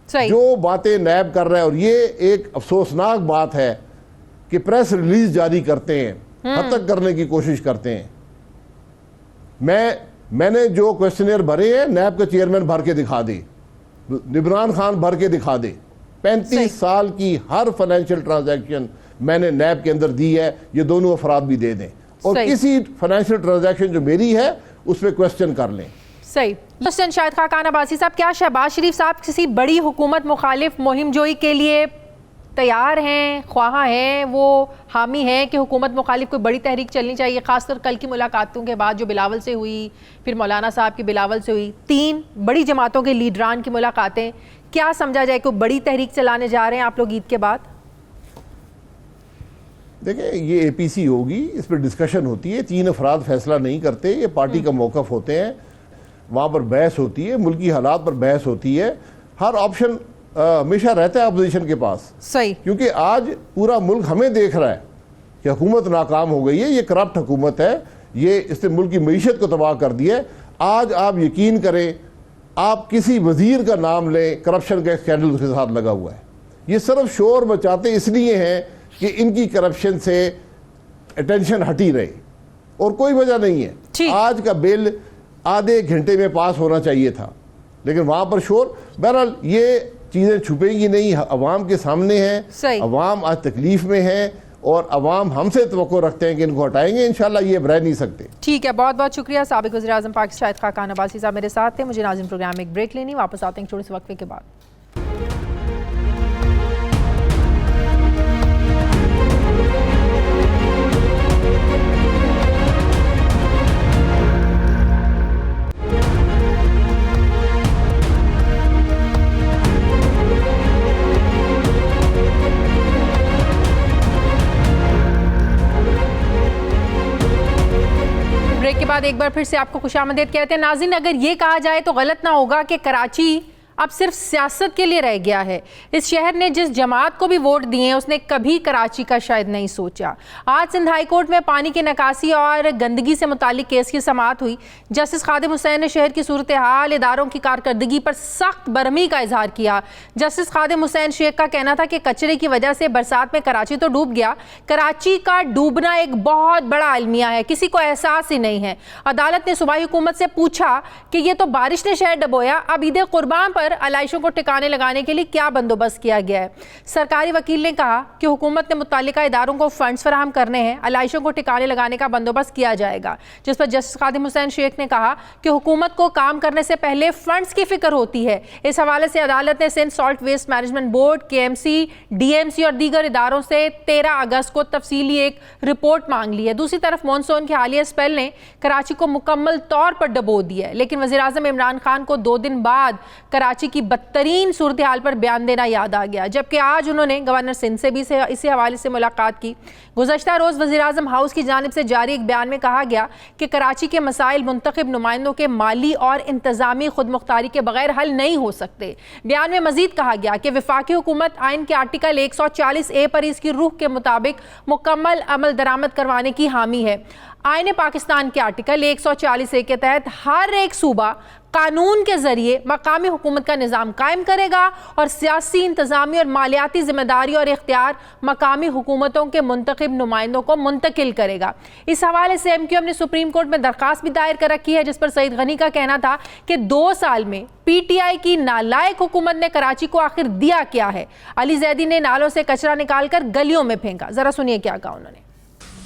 सही। जो बातें नैब कर रहा है, और ये एक अफसोसनाक बात है कि प्रेस रिलीज जारी करते हैं, हद तक करने की कोशिश करते हैं। मैंने जो क्वेश्चनर भरे हैं, नैब का चेयरमैन भर के दिखा दे, इमरान खान भर के दिखा दे, 35 साल की हर फाइनेंशियल ट्रांजैक्शन मैंने नैब के अंदर दी है, ये दोनों अफराद भी दे दें, और किसी फाइनेंशियल ट्रांजैक्शन जो मेरी है उस पर क्वेश्चन कर लें। सही। शाहिद खाकान अब्बासी साहब, क्या शहबाज शरीफ साहब किसी बड़ी हुकूमत मुखालिफ मुहिम जोई के लिए तैयार हैं, ख्वाहा हैं, वो हामी हैं कि हुकूमत मुखालिफ कोई बड़ी तहरीक चलनी चाहिए? खासकर कल की मुलाकातों के बाद जो बिलावल से हुई, फिर मौलाना साहब की बिलावल से हुई, 3 बड़ी जमातों के लीडरान की मुलाकातें, क्या समझा जाए, कोई बड़ी तहरीक चलाने जा रहे हैं आप लोग ईद के बाद? देखें, ये APC होगी, इस पर डिस्कशन होती है, 3 अफराद फैसला नहीं करते, ये पार्टी का मौक़िफ़ होते हैं, वहाँ पर बहस होती है, मुल्की हालात पर बहस होती है, हर ऑप्शन हमेशा रहता है अपोजिशन के पास। सही। क्योंकि आज पूरा मुल्क हमें देख रहा है कि हुकूमत नाकाम हो गई है, ये करप्ट हुकूमत है, ये इसने मुल्क की मईशत को तबाह कर दिया है। आज आप यकीन करें, आप किसी वजीर का नाम लें, करप्शन का स्कैंडल उसके साथ लगा हुआ है। ये सिर्फ शोर मचाते इसलिए हैं कि इनकी करप्शन से अटेंशन हटी रहे और कोई वजह नहीं है। आज का बिल आधे घंटे में पास होना चाहिए था, लेकिन वहां पर शोर। बहरहाल ये चीजें छुपेंगी नहीं, अवाम के सामने हैं। अवाम आज तकलीफ में है और अवाम हमसे तवक्को रखते हैं कि इनको हटाएंगे। इंशाल्लाह ये अब रह नहीं सकते। ठीक है, बहुत बहुत शुक्रिया। साबिक वज़ीर-ए-आज़म पाकिस्तान शाहिद खाकान अब्बासी साहब मेरे साथ थे। मुझे नाज़रीन प्रोग्राम में एक ब्रेक लेनी, वापस आते हैं छोटे से वक्फे के बाद। ब्रेक के बाद एक बार फिर से आपको खुशामदीद कहते हैं। नाज़रीन, अगर ये कहा जाए तो गलत ना होगा कि कराची अब सिर्फ सियासत के लिए रह गया है। इस शहर ने जिस जमात को भी वोट दिए हैं उसने कभी कराची का शायद नहीं सोचा। आज सिंध हाई कोर्ट में पानी की निकासी और गंदगी से मुतालिक केस की समाअत हुई। जस्टिस खादिम हुसैन ने शहर की सूरत हाल, इदारों की कारकर्दगी पर सख्त बरहमी का इजहार किया। जस्टिस खादिम हुसैन शेख का कहना था कि कचरे की वजह से बरसात में कराची तो डूब गया, कराची का डूबना एक बहुत बड़ा अलमिया है, किसी को एहसास ही नहीं है। अदालत ने सूबाई हुकूमत से पूछा कि ये तो बारिश ने शहर डबोया, अब ईद कुर्बान पर आलाइशों को ठिकाने लगाने के लिए क्या बंदोबस्त किया गया है। सरकारी वकील ने कहा कि हुकूमत ने मुत्तल्लिका इदारों को फंड्स फराहम करने हैं, आलाइशों को ठिकाने लगाने का बंदोबस्त किया जाएगा। जिस पर जस्टिस खादिम हुसैन शेख ने कहा कि हुकूमत को काम करने से पहले फंड्स की फिक्र होती है। इस हवाले से अदालत ने Sindh solid waste management board, KMC, DMC और दीगर इदारों से 13 अगस्त को तफसीली एक रिपोर्ट मांग ली है। दूसरी तरफ मॉनसून के हालिया स्पेल ने कराची को मुकम्मल तौर पर डबो दिया है, लेकिन वज़ीर-ए-आज़म इमरान खान को 2 दिन बाद कराची की बदतरीन सूरत हाल पर बयान देना याद आ गया, जबकि आज उन्होंने गवर्नर सिंध से भी इसी हवाले से मुलाकात की। गुज़श्ता रोज़ वज़ीर-ए-आज़म हाउस की जानिब से जारी एक बयान में कहा गया कि कराची के मसाइल मुंतखब नुमाइंदों के माली और इंतज़ामी खुद मुख्तारी के बगैर हल नहीं हो सकते। बयान में मजीद कहा गया कि वफाकी हुकूमत आइन के आर्टिकल 140A पर इसकी रूह के मुताबिक मुकम्मल अमल दरामद करवाने की हामी है। आईन पाकिस्तान के आर्टिकल 140A के तहत हर एक सूबा कानून के जरिए मकामी हुकूमत का निज़ाम कायम करेगा और सियासी, इंतज़ामी और मालियाती जिम्मेदारी और इख्तियार मकामी हुकूमतों के मुंतखब नुमाइंदों को मुंतकिल करेगा। इस हवाले से MQM ने सुप्रीम कोर्ट में दरख्वास्त भी दायर कर रखी है, जिस पर सईद गनी का कहना था कि 2 साल में PTI की नालायक हुकूमत ने कराची को आखिर दिया क्या है। अली जैदी ने नालों से कचरा निकालकर गलियों में फेंका। जरा सुनिए क्या कहा उन्होंने।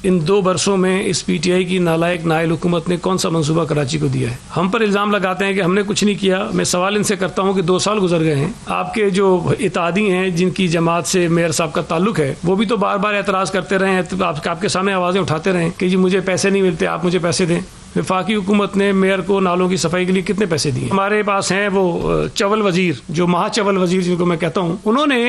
इन 2 बरसों में इस PTI की नालायक नाइल हुकूमत ने कौन सा मंसूबा कराची को दिया है। हम पर इल्ज़ाम लगाते हैं कि हमने कुछ नहीं किया। मैं सवाल इनसे करता हूं कि 2 साल गुजर गए हैं, आपके जो इत्तेहादी हैं जिनकी जमात से मेयर साहब का ताल्लुक है, वो भी तो बार बार एतराज़ करते रहे हैं, तो आपके सामने आवाज़ें उठाते रहे कि जी मुझे पैसे नहीं मिलते, आप मुझे पैसे दें। वफाकी हुकूमत ने मेयर को नालों की सफाई के लिए कितने पैसे दिए। हमारे पास हैं वो चवल वजीर, जो महाचवल वजीर जिनको मैं कहता हूँ, उन्होंने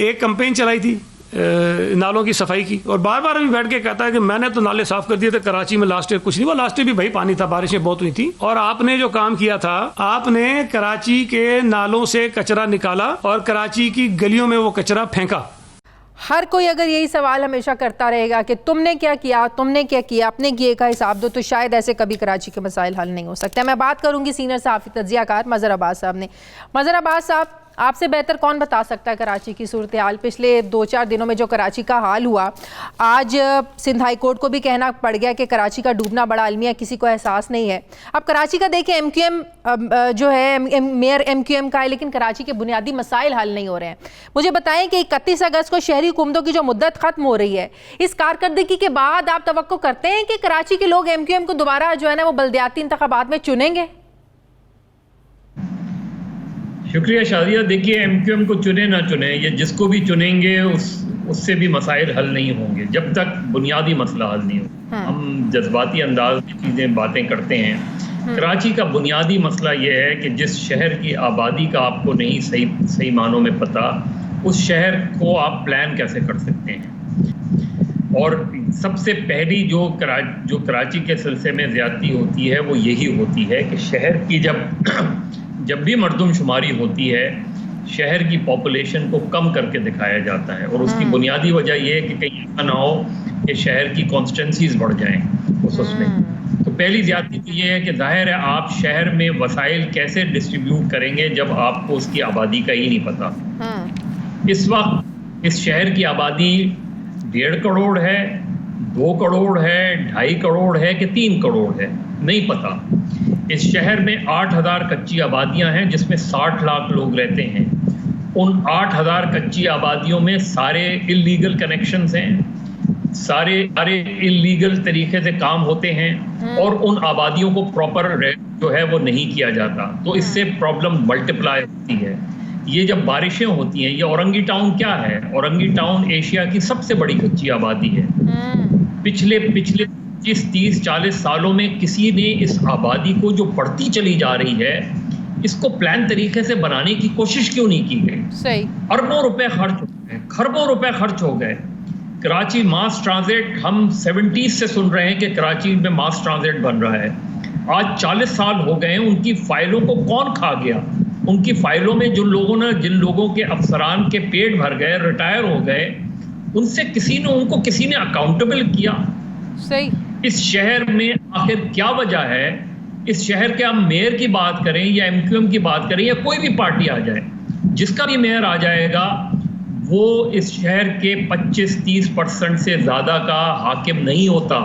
एक कैंपेन चलाई थी नालों की सफाई की, और बार बार अभी बैठ के कहता है कि मैंने तो नाले साफ कर दिए थे कराची में, लास्ट ईयर कुछ नहीं हुआ। लास्ट ईयर भी भाई पानी था, बारिशें बहुत हुई थी, और आपने जो काम किया था, आपने कराची के नालों से कचरा निकाला और कराची की गलियों में वो कचरा फेंका। हर कोई अगर यही सवाल हमेशा करता रहेगा कि तुमने क्या किया, तुमने क्या किया, अपने किए का हिसाब दो, तो शायद ऐसे कभी कराची के मसाइल हल नहीं हो सकते। मैं बात करूंगी सीनियर सहाफ़ी तज्ज़ियाकार मज़हर अब्बास साहब ने। मज़हर अब्बास साहब, आपसे बेहतर कौन बता सकता है कराची की सूरत हाल। पिछले 2-4 दिनों में जो कराची का हाल हुआ, आज सिंध हाई कोर्ट को भी कहना पड़ गया कि कराची का डूबना बड़ा अलमिया, किसी को एहसास नहीं है। अब कराची का देखिए, MQM जो है मेयर MQM का है, लेकिन कराची के बुनियादी मसाइल हल नहीं हो रहे हैं। मुझे बताएं कि 31 अगस्त को शहरी हुकूमतों की जो मुद्दत खत्म हो रही है, इस कारकर्दगी के बाद आप तवक्को करते हैं कि कराची के लोग MQM को दोबारा जो है ना वो बल्दियाती इंतखाबात में चुनेंगे? शुक्रिया शादिया। देखिए, MQM को चुने ना चुने, ये जिसको भी चुनेंगे उससे भी मसाइल हल नहीं होंगे जब तक बुनियादी मसला हल नहीं हो। हम जज्बाती अंदाज में चीज़ें बातें करते हैं। कराची का बुनियादी मसला ये है कि जिस शहर की आबादी का आपको नहीं सही मानों में पता, उस शहर को आप प्लान कैसे कर सकते हैं। और सबसे पहली जो कराची के सिलसिले में ज़्यादती होती है वो यही होती है कि शहर की जब भी मर्दमशुमारी होती है, शहर की पॉपुलेशन को कम करके दिखाया जाता है, और उसकी बुनियादी वजह यह है कि कहीं ऐसा ना हो कि शहर की कॉन्स्टिट्यूंसीज बढ़ जाएं। उस उसमें। तो पहली ज्यादती तो ये है कि जाहिर है आप शहर में वसाइल कैसे डिस्ट्रीब्यूट करेंगे जब आपको उसकी आबादी का ही नहीं पता। इस वक्त इस शहर की आबादी 1.5 करोड़ है, 2 करोड़ है, 2.5 करोड़ है कि 3 करोड़ है, नहीं पता। इस शहर में 8000 कच्ची आबादियां हैं जिसमें 60 लाख लोग रहते हैं। उन 8000 कच्ची आबादियों में सारे इल्लीगल कनेक्शंस हैं, सारे इल्लीगल तरीके से काम होते हैं और उन आबादियों को प्रॉपर जो है वो नहीं किया जाता। तो इससे प्रॉब्लम मल्टीप्लाई होती है। ये जब बारिशें होती हैं, ये औरंगी टाउन क्या है? औरंगी टाउन एशिया की सबसे बड़ी कच्ची आबादी है। पिछले 25, 30, 40 सालों में किसी ने इस आबादी को जो बढ़ती चली जा रही है इसको प्लान तरीके से बनाने की कोशिश क्यों नहीं की गई? सही। अरबों रुपए खर्च हो गए, खरबों रुपए खर्च हो गए। कराची मास ट्रांजिट, हम 70s से सुन रहे हैं कि कराची में मास ट्रांजिट बन रहा है। आज 40 साल हो गए हैं, उनकी फाइलों को कौन खा गया? उनकी फाइलों में जिन लोगों के अफसरान के पेट भर गए, रिटायर हो गए, उनसे किसी ने अकाउंटेबल किया? सही। इस शहर में आखिर क्या वजह है? इस शहर के हम मेयर की बात करें या MQM की बात करें या कोई भी पार्टी आ जाए, जिसका भी मेयर आ जाएगा वो इस शहर के 25-30% से ज़्यादा का हाकिम नहीं होता।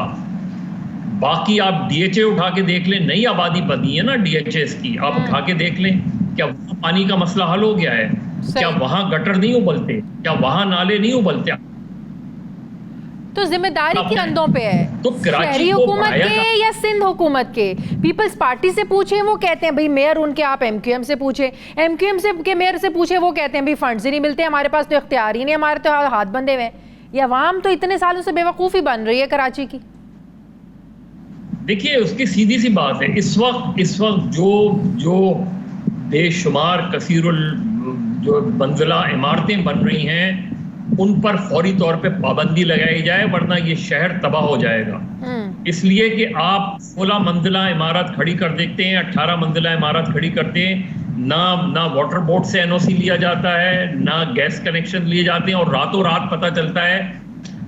बाकी आप DHA उठा के देख लें, नई आबादी बनी है ना DHAs की, आप उठा के देख लें, क्या वहाँ पानी का मसला हल हो गया है? क्या वहाँ गटर नहीं उबलते? क्या वहाँ नाले नहीं उबलते? तो जिम्मेदारी किन कंधों पे है? तो शहरी हुकूमत के या सिंध हुकूमत के? पीपल्स पार्टी से पूछे, वो कहते हैं भाई मेयर उनके, आप MQM से पूछे, MQM से के मेयर से पूछे, वो कहते हैं भाई फंड्स ही नहीं मिलते, हमारे पास तो इख्तियार ही नहीं, हमारे तो हाथ बंधे हुए हैं। या अवाम तो इतने सालों से बेवकूफ़ी बन रही है कराची की। देखिए, उसकी सीधी सी बात है, इस वक्त जो बेशुमार कसीरुल जो मंजिला इमारतें बन रही हैं उन पर फौरी तौर पे पाबंदी लगाई जाए, वरना ये शहर तबाह हो जाएगा। इसलिए कि आप 16 मंजिला इमारत खड़ी कर देते हैं, 18 मंजिला इमारत खड़ी करते हैं, ना वाटर बोर्ड से NOC लिया जाता है, ना गैस कनेक्शन लिए जाते हैं, और रातों रात पता चलता है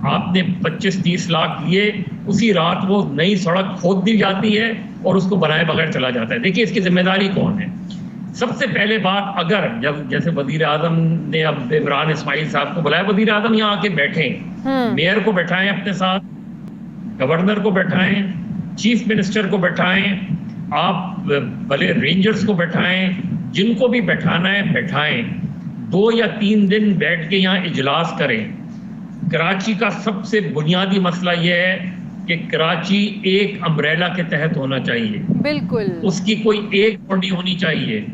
आपने 25-30 लाख लिए, उसी रात वो नई सड़क खोद दी जाती है और उसको बनाए बगैर चला जाता है। देखिए, इसकी जिम्मेदारी कौन है? सबसे पहले बात, अगर जब जैसे वजीर आजम ने अब इमरान इस्माइल साहब को बुलाया, वजीर आजम यहाँ आके बैठे, मेयर को बैठाएं अपने साथ, गवर्नर को बैठाएं, चीफ मिनिस्टर को बैठाएं, आप भले रेंजर्स को बैठाएं, जिनको भी बैठाना है बैठाएं, 2 या 3 दिन बैठ के यहाँ इजलास करें। कराची का सबसे बुनियादी मसला यह है कि कराची एक अम्ब्रेला के तहत होना चाहिए, बिल्कुल, उसकी कोई एक बॉडी होनी चाहिए।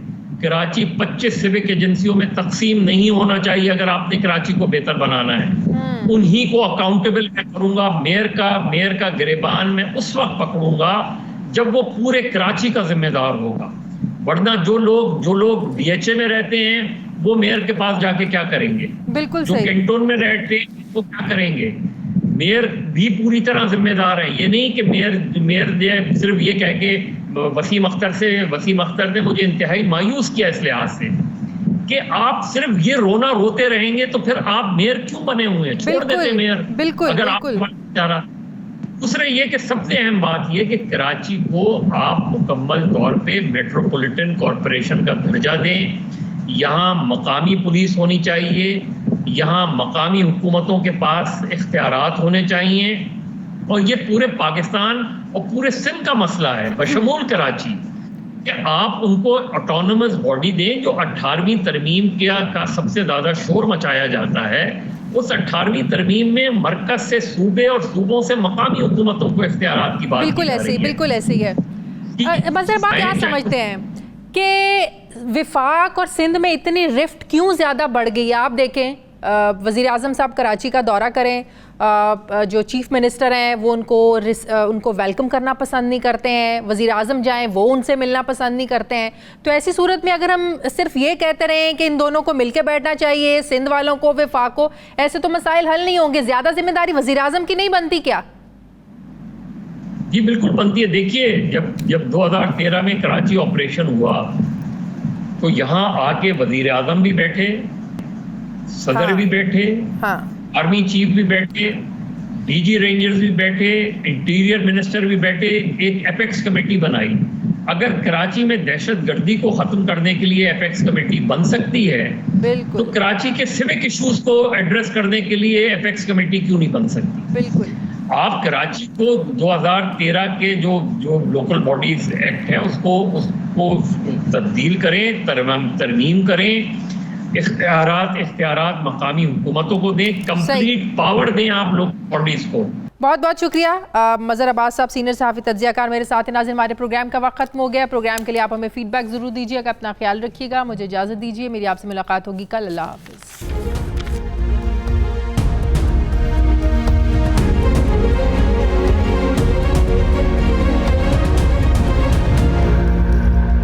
कराची 25 सिविक एजेंसियों में तकसीम नहीं होना चाहिए अगर आपने कराची को बेहतर बनाना है। उन्हीं को अकाउंटेबल मैं करूंगा। मेयर का गिरेबान मैं उस वक्त पकड़ूंगा जब वो पूरे कराची का जिम्मेदार होगा, वरना जो लोग DHA में रहते हैं वो मेयर के पास जाके क्या करेंगे? बिल्कुल जो कैंटोन में रहते हैं वो क्या करेंगे? मेयर भी पूरी तरह जिम्मेदार है। ये नहीं कि मेयर सिर्फ ये कह के वसीम अख्तर ने मुझे इंतहाई मायूस किया इस लिहाज से कि आप सिर्फ ये रोना रोते रहेंगे तो फिर आप मेयर क्यों बने हुए हैं? छोड़ देते मेयर, बिल्कुल, अगर आप जा रहा। दूसरे ये कि सबसे अहम बात ये कि कराची को आप मुकम्मल तौर पे मेट्रोपॉलिटन कॉरपोरेशन का दर्जा दें। यहाँ मकामी पुलिस होनी चाहिए, यहाँ मकामी हुकूमतों के पास इख्तियारात होने चाहिए, और ये पूरे पाकिस्तान और पूरे सिंध का मसला है बशमूल कराची कि आप उनको ऑटोनमस बॉडी दें। जो 18वीं तरमीम का सबसे ज़्यादा शोर मचाया जाता है, उस 18वीं तरमीम में मरकज से सूबे और सूबों से मकामी हुकूमतों को इख्तियारात की बात बिल्कुल ऐसी है। मंजर बात क्या समझते हैं कि विफाक और सिंध में इतनी रिफ्ट क्यों ज़्यादा बढ़ गई है? आप देखें, वज़ीर आज़म साहब कराची का दौरा करें, जो चीफ मिनिस्टर हैं वो उनको वेलकम करना पसंद नहीं करते हैं, वज़ीर आज़म जाएं वो उनसे मिलना पसंद नहीं करते हैं। तो ऐसी सूरत में अगर हम सिर्फ ये कहते रहें कि इन दोनों को मिलकर बैठना चाहिए, सिंध वालों को, विफाक को, ऐसे तो मसाइल हल नहीं होंगे। ज़्यादा जिम्मेदारी वज़ीर आज़म की नहीं बनती क्या? जी बिल्कुल बनती है। देखिए, जब 2013 में कराची ऑपरेशन हुआ तो यहाँ आके वज़ीर आज़म भी बैठे, सदर भी बैठे, आर्मी चीफ भी बैठे, डीजी रेंजर्स भी बैठे, इंटीरियर मिनिस्टर भी बैठे, एक एपेक्स कमेटी बनाई। अगर कराची में दहशतगर्दी को खत्म करने के लिए एपेक्स कमेटी बन सकती है, बिल्कुल, तो कराची के सिविक इश्यूज को एड्रेस करने के लिए एपेक्स कमेटी क्यों नहीं बन सकती? बिल्कुल। आप कराची को 2013 के जो लोकल बॉडीज एक्ट है उसको तब्दील करें, तरमीम करें, इख्तियारात मकामी हुकूमतों को दें, कंप्लीट पावर दें आप लोग बॉडीज को। बहुत बहुत शुक्रिया मज़हर अब्बास साहब, सीनियर सहाफ़ी तज्ज़ियाकार मेरे साथ हैं। नाज़रीन, हमारे प्रोग्राम का वक्त खत्म हो गया। प्रोग्राम के लिए आप हमें फीडबैक ज़रूर दीजिएगा। अपना ख्याल रखिएगा। मुझे इजाज़त दीजिए। मेरी आपसे मुलाकात होगी कल। अल्लाह हाफ़िज़।